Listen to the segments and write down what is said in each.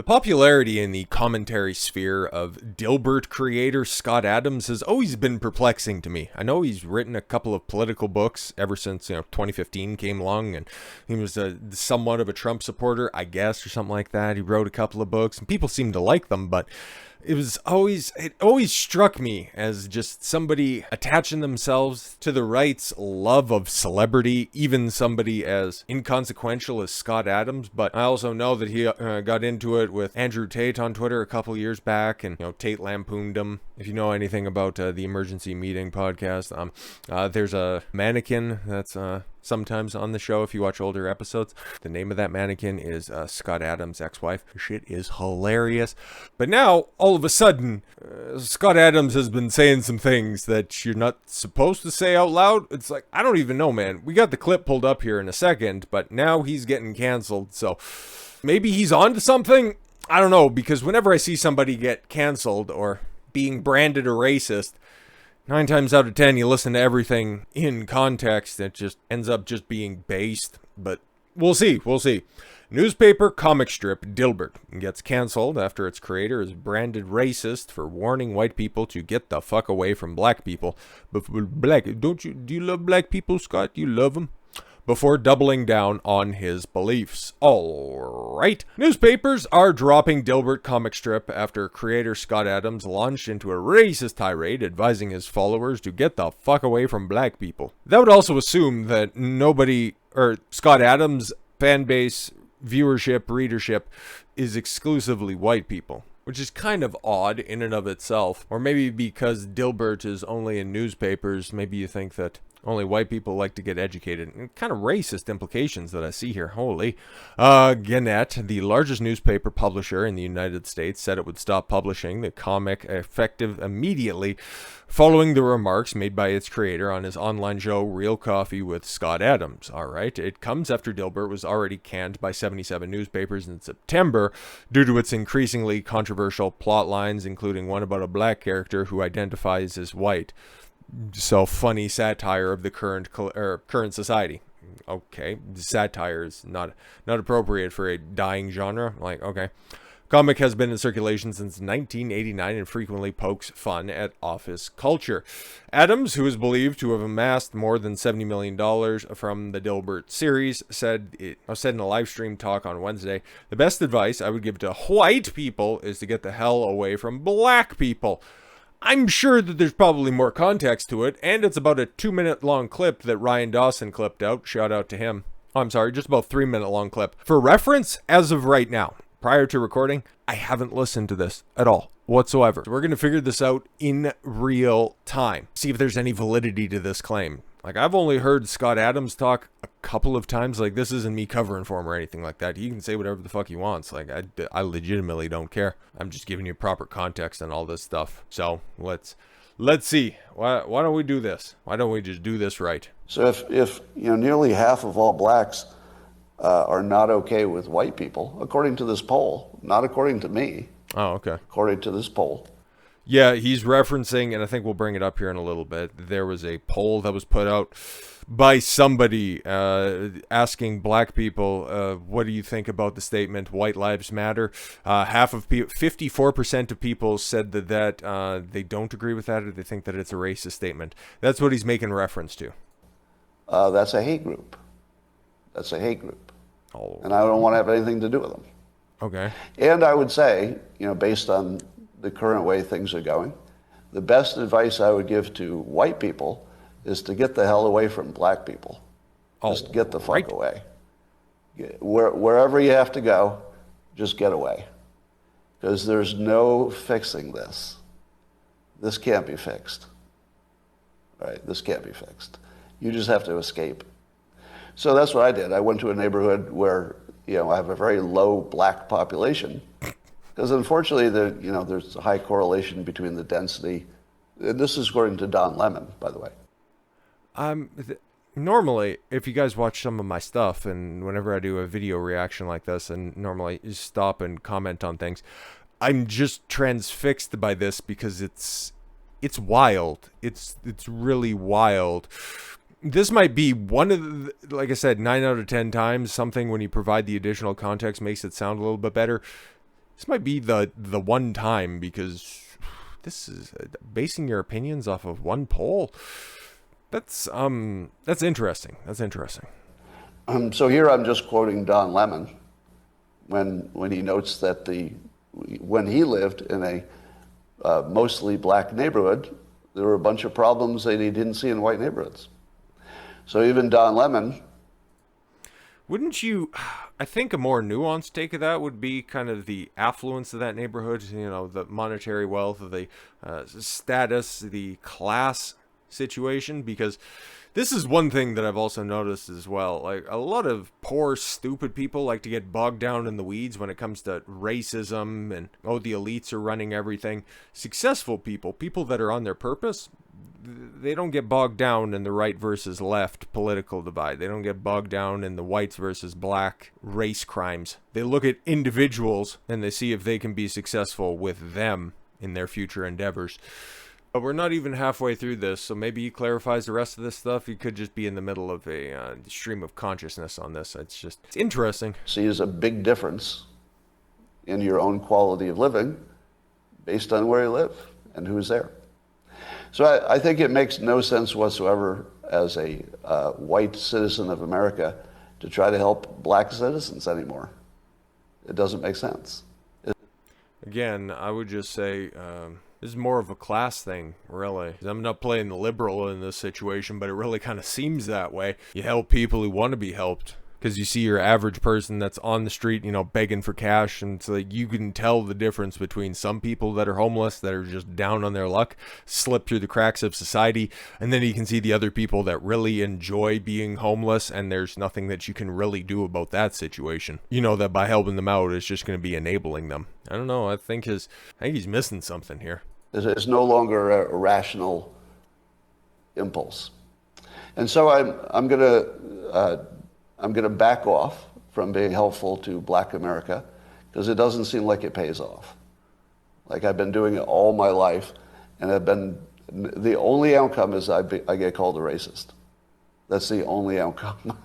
popularity in the commentary sphere of Dilbert creator Scott Adams has always been perplexing to me. I know he's written a couple of political books ever since 2015 came along, and he was somewhat of a Trump supporter, I guess, or something like that. He wrote a couple of books, and people seem to like them, but it always struck me as just somebody attaching themselves to the right's love of celebrity, even somebody as inconsequential as Scott Adams. But I also know that he got into it with Andrew Tate on Twitter a couple years back, and Tate lampooned him. If you know anything about the Emergency Meeting podcast, there's a mannequin that's sometimes on the show if you watch older episodes. The name of that mannequin is Scott Adams' ex-wife. Shit is hilarious. But now, all of a sudden, Scott Adams has been saying some things that you're not supposed to say out loud. It's like, I don't even know, man. We got the clip pulled up here in a second, but now he's getting canceled, so maybe he's on to something? I don't know, because whenever I see somebody get canceled or being branded a racist, 9 times out of 10, you listen to everything in context. It just ends up just being based. But we'll see. Newspaper comic strip Dilbert gets canceled after its creator is branded racist for warning white people to get the fuck away from black people. But do you love black people, Scott? You love them? Before doubling down on his beliefs. Alright. Newspapers are dropping Dilbert comic strip after creator Scott Adams launched into a racist tirade advising his followers to get the fuck away from black people. That would also assume that Scott Adams' fan base, viewership, readership is exclusively white people, which is kind of odd in and of itself. Or maybe because Dilbert is only in newspapers, maybe you think that only white people like to get educated. And kind of racist implications that I see here. Holy. Gannett, the largest newspaper publisher in the United States, said it would stop publishing the comic effective immediately following the remarks made by its creator on his online show Real Coffee with Scott Adams. Alright, it comes after Dilbert was already canned by 77 newspapers in September due to its increasingly controversial plot lines, including one about a black character who identifies as white. So funny satire of the current society. Okay, satire is not appropriate for a dying genre. Like, okay. Comic has been in circulation since 1989 and frequently pokes fun at office culture. Adams, who is believed to have amassed more than $70 million from the Dilbert series, said in a live stream talk on Wednesday, "The best advice I would give to white people is to get the hell away from black people." I'm sure that there's probably more context to it, and it's about a 2-minute long clip that Ryan Dawson clipped out. Shout out to him. Oh, I'm sorry, just about 3-minute long clip. For reference, as of right now, prior to recording, I haven't listened to this at all whatsoever. So we're going to figure this out in real time. See if there's any validity to this claim. Like, I've only heard Scott Adams talk a couple of times. Like, this isn't me covering for him or anything like that. He can say whatever the fuck he wants. Like, I legitimately don't care. I'm just giving you proper context and all this stuff. So, let's see. Why don't we do this? Why don't we just do this right? So if nearly half of all blacks are not okay with white people, according to this poll, not according to me. Oh, okay. According to this poll. Yeah, he's referencing, and I think we'll bring it up here in a little bit, there was a poll that was put out by somebody asking black people, what do you think about the statement, white lives matter? 54% of people said that they don't agree with that, or they think that it's a racist statement. That's what he's making reference to. That's a hate group. That's a hate group. Oh. And I don't want to have anything to do with them. Okay. And I would say, based on the current way things are going, the best advice I would give to white people is to get the hell away from black people. Just get the fuck away. Wherever you have to go, just get away. Because there's no fixing this. This can't be fixed. Right? This can't be fixed. You just have to escape. So that's what I did. I went to a neighborhood where, I have a very low black population. Because unfortunately, there's a high correlation between the density. And this is according to Don Lemon, by the way. Normally, if you guys watch some of my stuff, and whenever I do a video reaction like this, and normally you stop and comment on things, I'm just transfixed by this because it's wild. It's really wild. This might be one of the, like I said, 9 out of 10 times, something when you provide the additional context makes it sound a little bit better. This might be the one time, because this is basing your opinions off of one poll. That's interesting. That's interesting. So here I'm just quoting Don Lemon when he notes that when he lived in a mostly black neighborhood, there were a bunch of problems that he didn't see in white neighborhoods. So even Don Lemon. Wouldn't you, I think a more nuanced take of that would be kind of the affluence of that neighborhood, the monetary wealth, the status, the class situation, because this is one thing that I've also noticed as well. Like, a lot of poor, stupid people like to get bogged down in the weeds when it comes to racism and, the elites are running everything. Successful people that are on their purpose, they don't get bogged down in the right versus left political divide. They don't get bogged down in the whites versus black race crimes. They look at individuals and they see if they can be successful with them in their future endeavors. But we're not even halfway through this, so maybe he clarifies the rest of this stuff. He could just be in the middle of a stream of consciousness on this. It's interesting. Sees a big difference in your own quality of living based on where you live and who's there. So I think it makes no sense whatsoever as a white citizen of America to try to help black citizens anymore. It doesn't make sense. Again, I would just say this is more of a class thing, really. I'm not playing the liberal in this situation, but it really kind of seems that way. You help people who want to be helped. Because you see your average person that's on the street, begging for cash, and so you can tell the difference between some people that are homeless, that are just down on their luck, slip through the cracks of society, and then you can see the other people that really enjoy being homeless, and there's nothing that you can really do about that situation. That by helping them out, it's just going to be enabling them. I don't know. I think he's missing something here. It's no longer a rational impulse, and so I'm going to back off from being helpful to black America because it doesn't seem like it pays off. Like, I've been doing it all my life, and the only outcome is I get called a racist. That's the only outcome.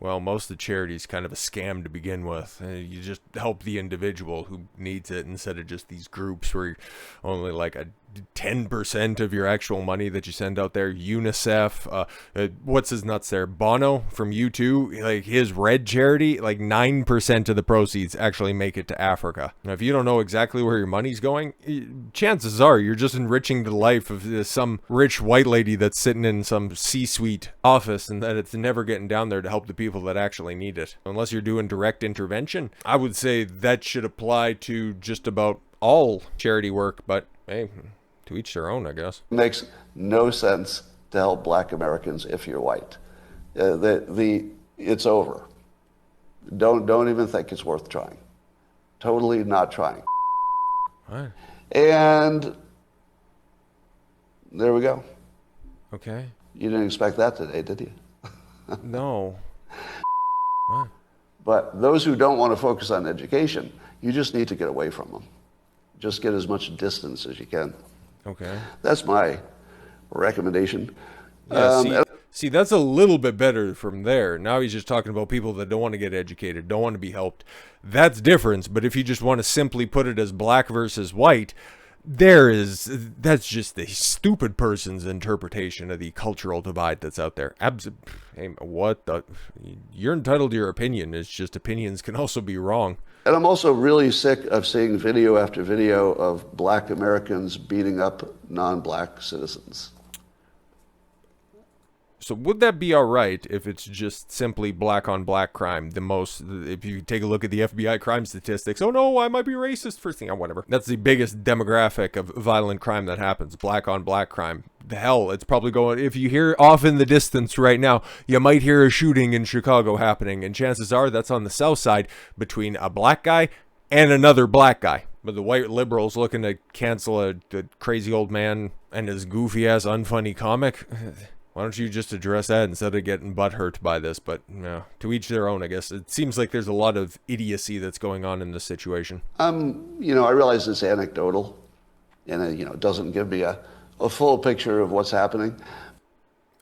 Well, most of the charity is kind of a scam to begin with. You just help the individual who needs it instead of just these groups where only like a 10% of your actual money that you send out there. UNICEF, what's his nuts there? Bono from U2, like his red charity, like 9% of the proceeds actually make it to Africa. Now, if you don't know exactly where your money's going, chances are you're just enriching the life of some rich white lady that's sitting in some C-suite office, and that it's never getting down there to help the people that actually need it. Unless you're doing direct intervention, I would say that should apply to just about all charity work, but hey, to each their own, I guess. It makes no sense to help black Americans if you're white. It's over. Don't even think it's worth trying. Totally not trying. Right. And there we go. Okay. You didn't expect that today, did you? No. What? But those who don't want to focus on education, you just need to get away from them. Just get as much distance as you can. Okay. That's my recommendation. Yeah, see, that's a little bit better from there. Now he's just talking about people that don't want to get educated, don't want to be helped. That's different. But if you just want to simply put it as black versus white, that's just the stupid person's interpretation of the cultural divide that's out there. Hey, you're entitled to your opinion. It's just opinions can also be wrong. And I'm also really sick of seeing video after video of black Americans beating up non-black citizens. So would that be all right if it's just simply black on black crime? If you take a look at the FBI crime statistics, oh no, I might be racist for thing, whatever. That's the biggest demographic of violent crime that happens, black on black crime. The hell, it's probably going, if you hear off in the distance right now, you might hear a shooting in Chicago happening, and chances are that's on the south side between a black guy and another black guy. But the white liberals looking to cancel the crazy old man and his goofy ass unfunny comic. Why don't you just address that instead of getting butthurt by this? But to each their own, I guess. It seems like there's a lot of idiocy that's going on in this situation. I realize it's anecdotal, and it doesn't give me a full picture of what's happening.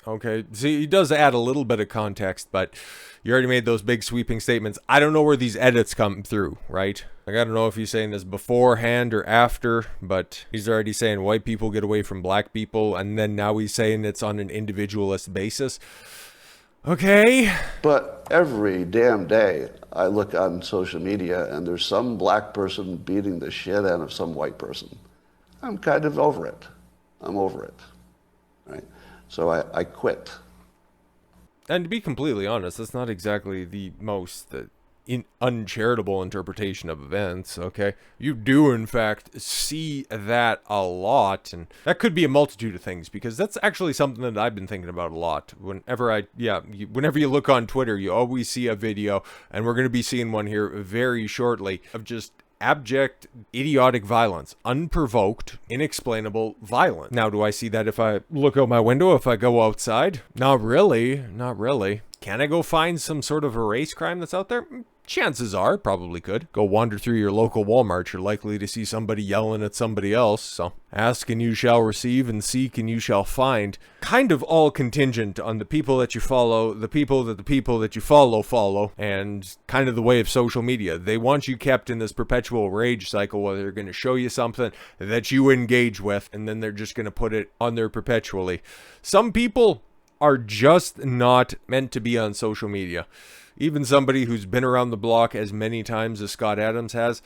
Okay, see, he does add a little bit of context, but you already made those big sweeping statements. I don't know where these edits come through, right? Like, I don't know if he's saying this beforehand or after, but he's already saying white people get away from black people, and then now he's saying it's on an individualist basis. Okay. But every damn day I look on social media and there's some black person beating the shit out of some white person. I'm kind of over it. I'm over it, right? So I quit. And to be completely honest, that's not exactly the most uncharitable interpretation of events, okay? You do, in fact, see that a lot, and that could be a multitude of things, because that's actually something that I've been thinking about a lot. Whenever you look on Twitter, you always see a video, and we're going to be seeing one here very shortly, of just abject, idiotic violence. Unprovoked, inexplainable violence. Now, do I see that if I look out my window, if I go outside? Not really. Not really. Can I go find some sort of a race crime that's out there? Chances are, probably could. Go wander through your local Walmart, you're likely to see somebody yelling at somebody else, so ask and you shall receive, and seek and you shall find. Kind of all contingent on the people that you follow, the people that you follow, and kind of the way of social media. They want you kept in this perpetual rage cycle where they're going to show you something that you engage with, and then they're just going to put it on there perpetually. Some people are just not meant to be on social media. Even somebody who's been around the block as many times as Scott Adams has,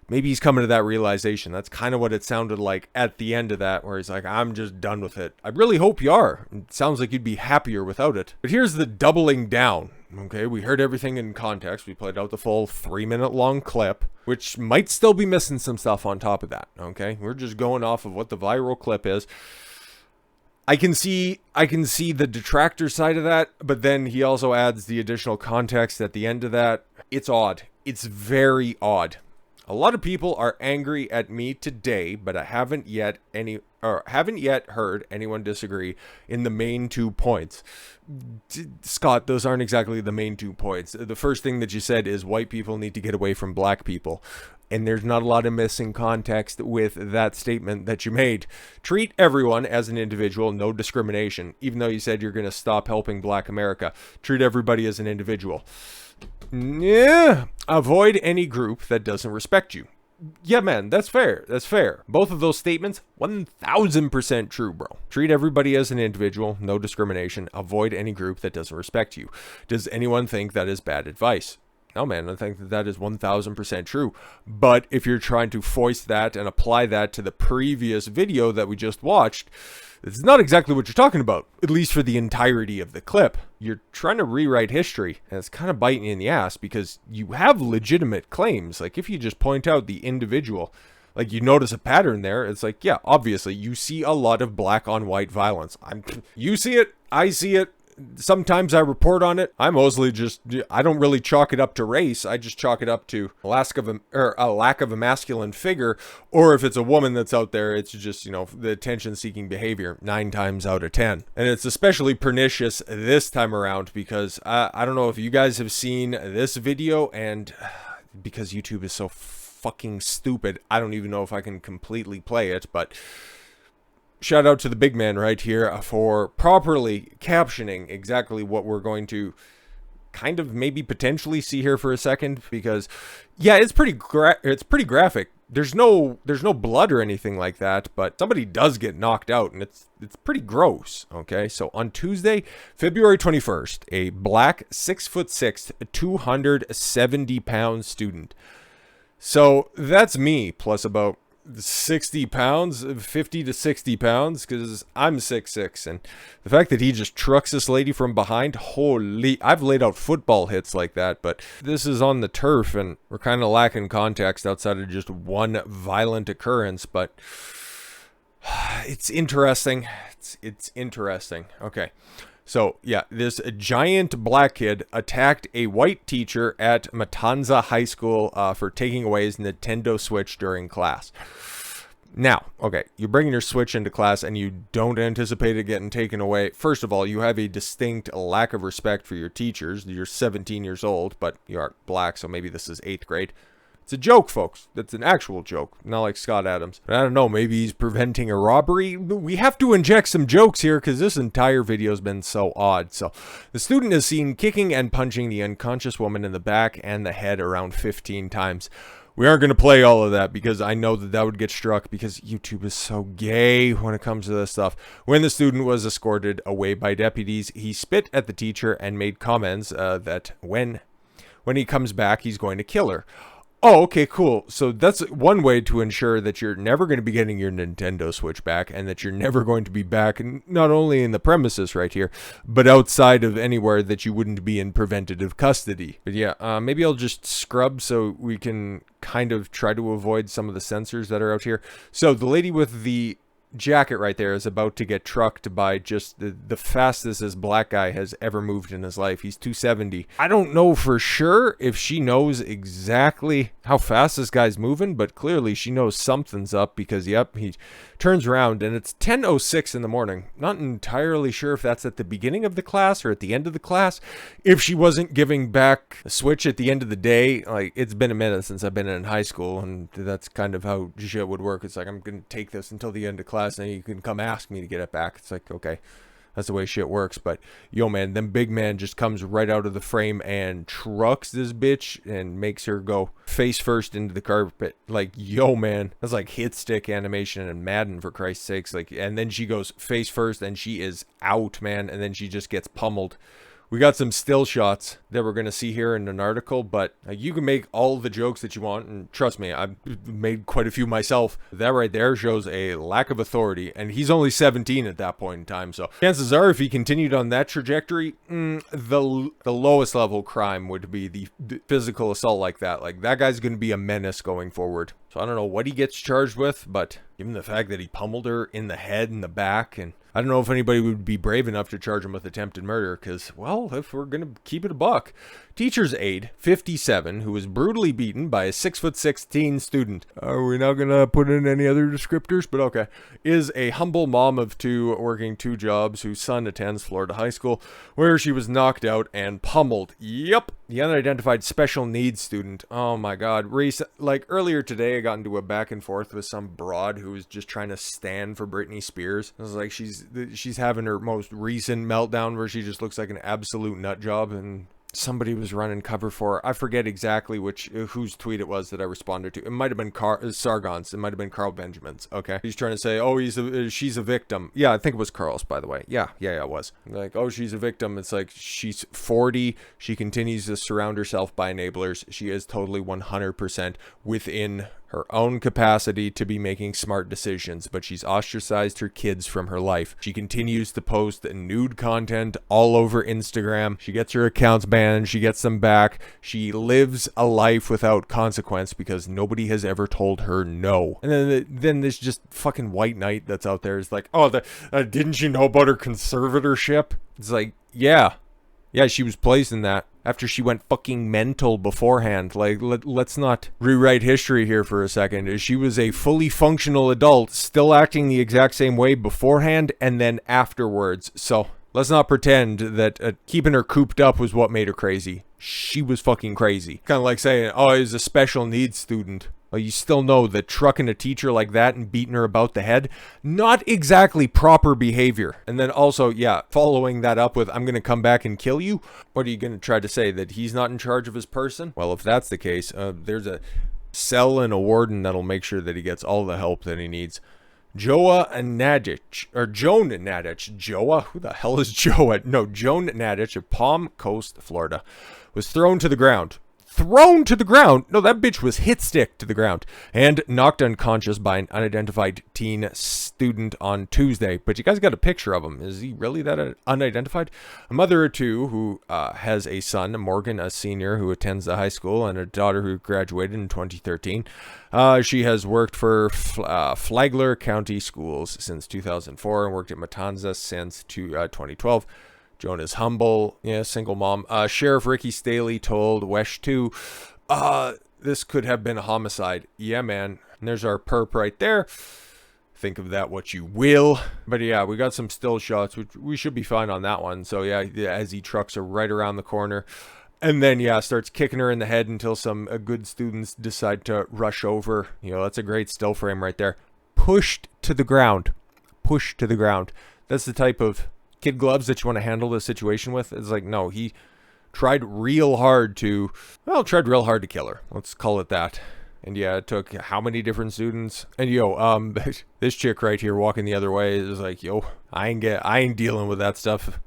maybe he's coming to that realization. That's kind of what it sounded like at the end of that, where he's like, I'm just done with it. I really hope you are. It sounds like you'd be happier without it. But here's the doubling down. Okay, we heard everything in context. We played out the full 3-minute long clip, which might still be missing some stuff on top of that. Okay, we're just going off of what the viral clip is. I can see the detractor side of that, but then he also adds the additional context at the end of that. It's odd. It's very odd. A lot of people are angry at me today, but I haven't yet heard anyone disagree in the main 2 points. Scott, those aren't exactly the main 2 points. The first thing that you said is white people need to get away from black people. And there's not a lot of missing context with that statement that you made. Treat everyone as an individual, no discrimination. Even though you said you're going to stop helping Black America, treat everybody as an individual. Yeah. Avoid any group that doesn't respect you. Yeah, man, that's fair. That's fair. Both of those statements, 1000% true, bro. Treat everybody as an individual, no discrimination. Avoid any group that doesn't respect you. Does anyone think that is bad advice? No, man, I think that is 1000% true. But if you're trying to foist that and apply that to the previous video that we just watched, it's not exactly what you're talking about, at least for the entirety of the clip. You're trying to rewrite history, and it's kind of biting you in the ass because you have legitimate claims. Like, if you just point out the individual, like, you notice a pattern there, it's like, yeah, obviously, you see a lot of black on white violence. You see it, I see it. Sometimes I report on it. I don't really chalk it up to race. I just chalk it up to a lack of a masculine figure. Or if it's a woman that's out there, it's just, the attention-seeking behavior 9 times out of 10. And it's especially pernicious this time around because I don't know if you guys have seen this video, and because YouTube is so fucking stupid, I don't even know if I can completely play it, but shout out to the big man right here for properly captioning exactly what we're going to kind of maybe potentially see here for a second, because yeah, it's pretty graphic. There's no blood or anything like that, but somebody does get knocked out, and it's pretty gross. Okay, so on Tuesday, February 21st, a black 6'6", 270-pound student. So that's me plus about 60 pounds, 50 to 60 pounds, because I'm 6'6", and the fact that he just trucks this lady from behind, holy, I've laid out football hits like that, but this is on the turf, and we're kind of lacking context outside of just one violent occurrence, but it's interesting. It's interesting. Okay. So, yeah, this giant black kid attacked a white teacher at Matanza High School for taking away his Nintendo Switch during class. Now, okay, you're bringing your Switch into class and you don't anticipate it getting taken away. First of all, you have a distinct lack of respect for your teachers. You're 17 years old, but you are black, so maybe this is 8th grade. It's a joke, folks. That's an actual joke, not like Scott Adams. I don't know, maybe he's preventing a robbery. We have to inject some jokes here because this entire video has been so odd. So the student is seen kicking and punching the unconscious woman in the back and the head around 15 times. We aren't going to play all of that because I know that would get struck because YouTube is so gay when it comes to this stuff. When the student was escorted away by deputies, he spit at the teacher and made comments that when he comes back, he's going to kill her. Oh, okay, cool. So that's one way to ensure that you're never going to be getting your Nintendo Switch back and that you're never going to be back, not only in the premises right here, but outside of anywhere that you wouldn't be in preventative custody. But yeah, maybe I'll just scrub so we can kind of try to avoid some of the censors that are out here. So the lady with the jacket right there is about to get trucked by just the fastest this black guy has ever moved in his life. He's 270. I don't know for sure if she knows exactly how fast this guy's moving, but clearly she knows something's up because, yep, he turns around and it's 10:06 in the morning. Not entirely sure if that's at the beginning of the class or at the end of the class. If she wasn't giving back a switch at the end of the day, like, it's been a minute since I've been in high school, and that's kind of how shit would work. It's like, I'm going to take this until the end of class and you can come ask me to get it back. It's like, okay, that's the way shit works. But yo, man, then big man just comes right out of the frame and trucks this bitch and makes her go face first into the carpet. Like, yo, man, that's like hit stick animation and Madden, for Christ's sakes. Like, and then she goes face first and she is out, man, and then she just gets pummeled. We got some still shots that we're going to see here in an article, but you can make all the jokes that you want, and trust me, I've made quite a few myself. That right there shows a lack of authority, and he's only 17 at that point in time, so chances are if he continued on that trajectory, the lowest level crime would be the physical assault like that. Like, that guy's going to be a menace going forward. So I don't know what he gets charged with, but given the fact that he pummeled her in the head and the back, and I don't know if anybody would be brave enough to charge him with attempted murder because, well, if we're going to keep it a buck. Teacher's aide, 57, who was brutally beaten by a 6'6" teen student. Are we not going to put in any other descriptors? But okay. Is a humble mom of two working two jobs whose son attends Florida high school, where she was knocked out and pummeled. Yep. The unidentified special needs student. Oh my God. Like earlier today, I got into a back and forth with some broad who was just trying to stand for Britney Spears. I was like, she's having her most recent meltdown where she just looks like an absolute nut job, and somebody was running cover for her. I forget exactly whose tweet it was that I responded to. It might have been Sargon's. It might have been Carl Benjamin's. Okay. He's trying to say, oh, she's a victim. Yeah, I think it was Carl's, by the way. Yeah, it was. Like, oh, she's a victim. It's like, she's 40. She continues to surround herself by enablers. She is totally 100% within her own capacity to be making smart decisions, but she's ostracized her kids from her life. She continues to post nude content all over Instagram. She gets her accounts banned. She gets them back. She lives a life without consequence because nobody has ever told her no. And then this just fucking white knight that's out there is like, oh, didn't you know about her conservatorship? It's like, yeah, she was placed in that after she went fucking mental beforehand. Like, let's not rewrite history here for a second. She was a fully functional adult, still acting the exact same way beforehand and then afterwards. So let's not pretend that keeping her cooped up was what made her crazy. She was fucking crazy. Kind of like saying, oh, he's a special needs student. Well, you still know that trucking a teacher like that and beating her about the head, not exactly proper behavior. And then also, yeah, following that up with, I'm going to come back and kill you. What are you going to try to say? That he's not in charge of his person? Well, if that's the case, there's a cell and a warden that'll make sure that he gets all the help that he needs. Joan Nadich. Joa? Who the hell is Joa? No, Joan Nadich of Palm Coast, Florida, was thrown to the ground. No, that bitch was hit stick to the ground and knocked unconscious by an unidentified teen student on Tuesday. But you guys got a picture of him. Is he really that unidentified? A mother of two who has a son, Morgan, a senior who attends the high school, and a daughter who graduated in 2013. She has worked for Flagler County Schools since 2004 and worked at Matanzas since 2012. Joan is humble, single mom. Sheriff Ricky Staley told Wesh 2, this could have been a homicide. Yeah, man. And there's our perp right there. Think of that what you will. But yeah, we got some still shots, which we should be fine on that one. So yeah, as he trucks her right around the corner. And then, yeah, starts kicking her in the head until some good students decide to rush over. That's a great still frame right there. Pushed to the ground. Pushed to the ground. That's the type of kid gloves that you want to handle the situation with. It's like, no, he tried real hard to kill her. Let's call it that. And yeah, it took how many different students? And this chick right here walking the other way is like, I ain't dealing with that stuff.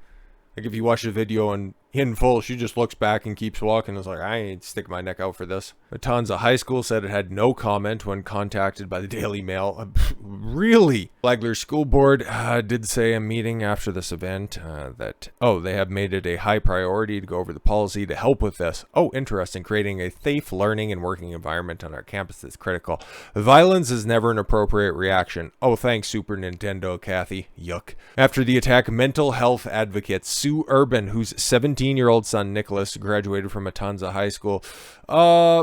Like, if you watch the video and in full, she just looks back and keeps walking. It's like, I ain't sticking my neck out for this. Matanza High School said it had no comment when contacted by the Daily Mail. Really? Flagler School Board did say a meeting after this event that they have made it a high priority to go over the policy to help with this. Oh, interesting. Creating a safe learning and working environment on our campus is critical. Violence is never an appropriate reaction. Oh, thanks, Super Nintendo, Kathy. Yuck. After the attack, mental health advocate Sue Urban, whose 17-year-old son Nicholas graduated from Matanza High School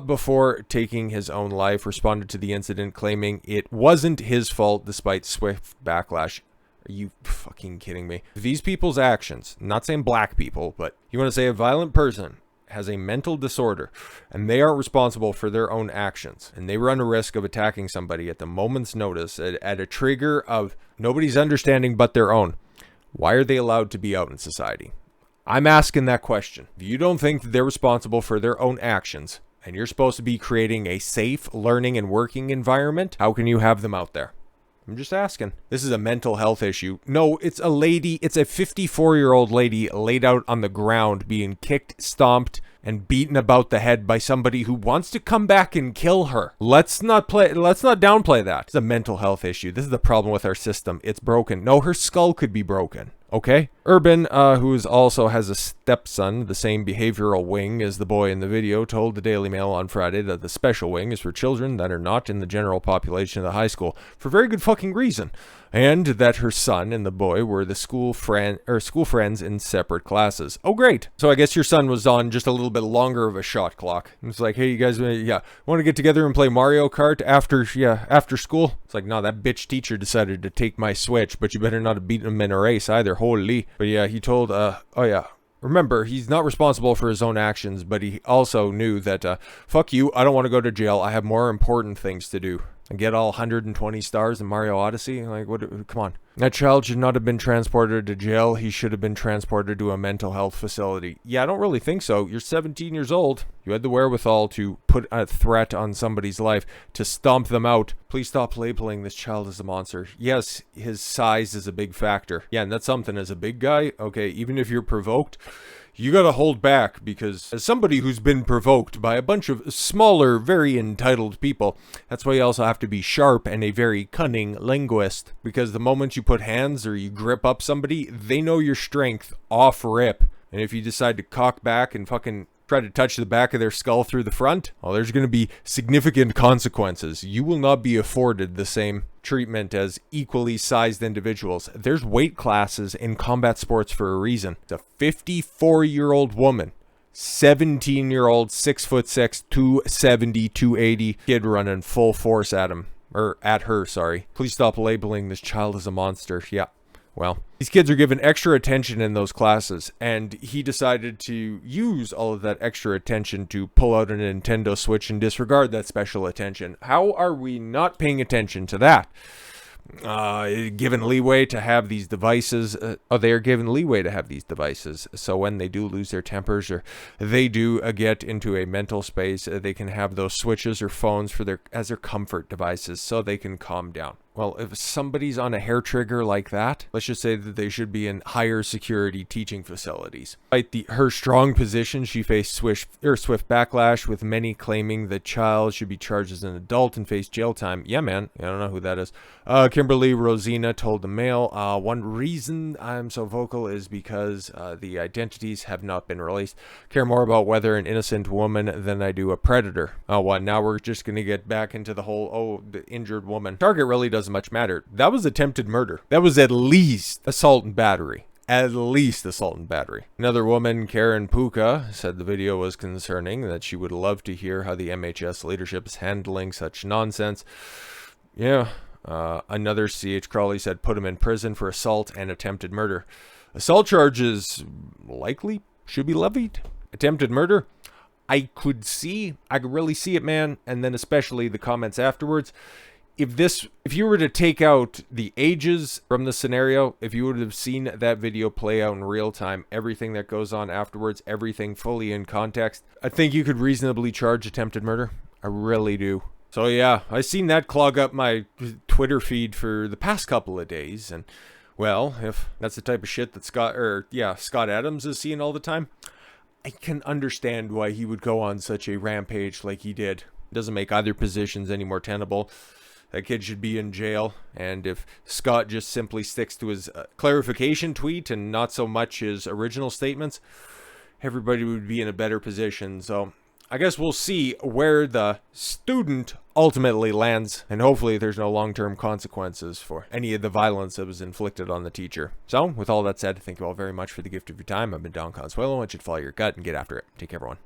before taking his own life, responded to the incident claiming it wasn't his fault despite swift backlash. Are you fucking kidding me? These people's actions, not saying black people, but you want to say a violent person has a mental disorder and they aren't responsible for their own actions and they run a risk of attacking somebody at the moment's notice at a trigger of nobody's understanding but their own. Why are they allowed to be out in society? I'm asking that question. If you don't think that they're responsible for their own actions and you're supposed to be creating a safe learning and working environment, how can you have them out there? I'm just asking. This is a mental health issue. No, it's a 54-year-old lady laid out on the ground being kicked, stomped, and beaten about the head by somebody who wants to come back and kill her. Let's not downplay that. It's a mental health issue. This is the problem with our system. It's broken. No, her skull could be broken. Okay? Urban, who also has a stepson, the same behavioral wing as the boy in the video, told the Daily Mail on Friday that the special wing is for children that are not in the general population of the high school, for very good fucking reason, and that her son and the boy were the school friends in separate classes. Oh, great. So I guess your son was on just a little bit longer of a shot clock. It's like, hey, you guys, want to get together and play Mario Kart after school? It's like, no, that bitch teacher decided to take my Switch, but you better not have beaten him in a race either. Holy. But yeah, he told, remember, he's not responsible for his own actions, but he also knew that, fuck you, I don't want to go to jail. I have more important things to do. And get all 120 stars in Mario Odyssey? Like, what? Come on. That child should not have been transported to jail. He should have been transported to a mental health facility. Yeah, I don't really think so. You're 17 years old. You had the wherewithal to put a threat on somebody's life, to stomp them out. Please stop labeling this child as a monster. Yes, his size is a big factor. Yeah, and that's something. As a big guy, okay, even if you're provoked, you gotta hold back, because as somebody who's been provoked by a bunch of smaller, very entitled people, that's why you also have to be sharp and a very cunning linguist, because the moment you put hands or you grip up somebody, they know your strength off rip. And if you decide to cock back and fucking try to touch the back of their skull through the front, well, there's going to be significant consequences. You will not be afforded the same treatment as equally sized individuals. There's weight classes in combat sports for a reason. It's a 54-year-old woman, 17-year-old, 6'6", 270, 280 kid running full force at him, or at her, sorry. Please stop labeling this child as a monster. Yeah. Well, these kids are given extra attention in those classes, and he decided to use all of that extra attention to pull out a Nintendo Switch and disregard that special attention. How are we not paying attention to that? Given leeway to have these devices, they are given leeway to have these devices, so when they do lose their tempers or they do get into a mental space, they can have those switches or phones as their comfort devices so they can calm down. Well, if somebody's on a hair trigger like that, let's just say that they should be in higher security teaching facilities. Despite her strong position, she faced swift backlash, with many claiming the child should be charged as an adult and face jail time. Yeah, man. I don't know who that is. Kimberly Rosina told the Mail, one reason I'm so vocal is because the identities have not been released. Care more about whether an innocent woman than I do a predator. Oh, what? Now we're just going to get back into the whole, the injured woman. Target really doesn't much matter. That was attempted murder. That was at least assault and battery. At least assault and battery. Another woman, Karen Puka, said the video was concerning, that she would love to hear how the MHS leadership is handling such nonsense. Yeah. Another C.H. Crawley said put him in prison for assault and attempted murder. Assault charges likely should be levied. Attempted murder, I could really see it, man. And then especially the comments afterwards. If you were to take out the ages from the scenario, if you would have seen that video play out in real time, everything that goes on afterwards, everything fully in context, I think you could reasonably charge attempted murder. I really do. So yeah, I seen that clog up my Twitter feed for the past couple of days, and well, if that's the type of shit that Scott Adams is seeing all the time, I can understand why he would go on such a rampage like he did. It doesn't make either positions any more tenable. That kid should be in jail, and if Scott just simply sticks to his clarification tweet and not so much his original statements, everybody would be in a better position. So I guess we'll see where the student ultimately lands, and hopefully there's no long-term consequences for any of the violence that was inflicted on the teacher. So with all that said, thank you all very much for the gift of your time. I've been Don Consuelo. I want you to follow your gut and get after it. Take care, everyone.